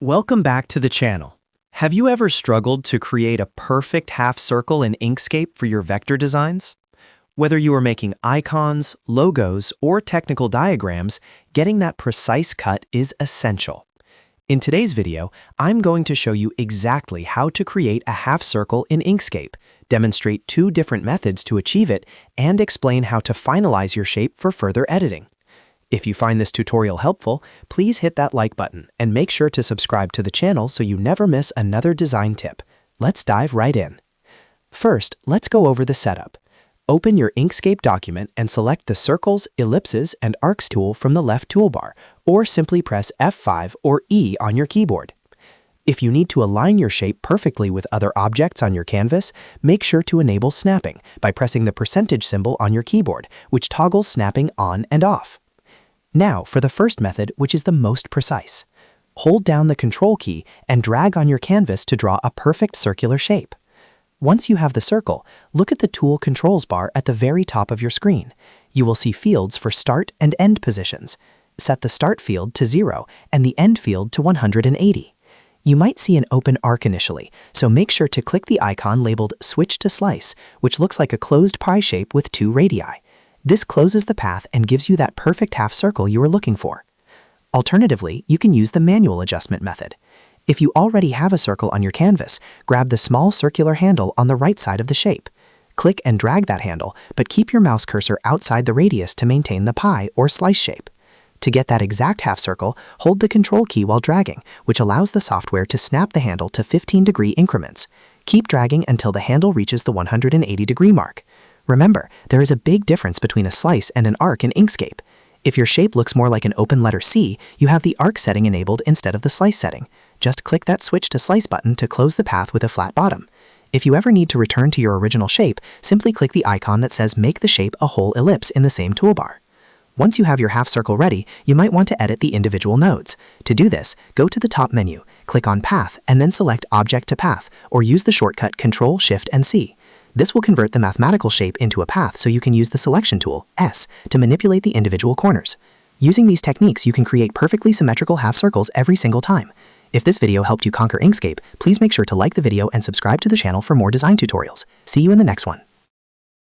Welcome back to the channel. Have you ever struggled to create a perfect half circle in Inkscape for your vector designs? Whether you are making icons, logos, or technical diagrams, getting that precise cut is essential. In today's video, I'm going to show you exactly how to create a half circle in Inkscape, demonstrate two different methods to achieve it, and explain how to finalize your shape for further editing. If you find this tutorial helpful, please hit that like button and make sure to subscribe to the channel so you never miss another design tip. Let's dive right in. First, let's go over the setup. Open your Inkscape document and select the Circles, Ellipses, and Arcs tool from the left toolbar, or simply press F5 or E on your keyboard. If you need to align your shape perfectly with other objects on your canvas, make sure to enable snapping by pressing the percentage symbol on your keyboard, which toggles snapping on and off. Now for the first method, which is the most precise. Hold down the Control key and drag on your canvas to draw a perfect circular shape. Once you have the circle, look at the Tool Controls bar at the very top of your screen. You will see fields for start and end positions. Set the start field to 0 and the end field to 180. You might see an open arc initially, so make sure to click the icon labeled Switch to Slice, which looks like a closed pie shape with two radii. This closes the path and gives you that perfect half circle you were looking for. Alternatively, you can use the manual adjustment method. If you already have a circle on your canvas, grab the small circular handle on the right side of the shape. Click and drag that handle, but keep your mouse cursor outside the radius to maintain the pie or slice shape. To get that exact half circle, hold the Control key while dragging, which allows the software to snap the handle to 15-degree increments. Keep dragging until the handle reaches the 180-degree mark. Remember, there is a big difference between a slice and an arc in Inkscape. If your shape looks more like an open letter C, you have the arc setting enabled instead of the slice setting. Just click that Switch to Slice button to close the path with a flat bottom. If you ever need to return to your original shape, simply click the icon that says Make the shape a whole ellipse in the same toolbar. Once you have your half circle ready, you might want to edit the individual nodes. To do this, go to the top menu, click on Path, and then select Object to Path, or use the shortcut Ctrl, Shift, and C. This will convert the mathematical shape into a path so you can use the selection tool, S, to manipulate the individual corners. Using these techniques, you can create perfectly symmetrical half circles every single time. If this video helped you conquer Inkscape, please make sure to like the video and subscribe to the channel for more design tutorials. See you in the next one.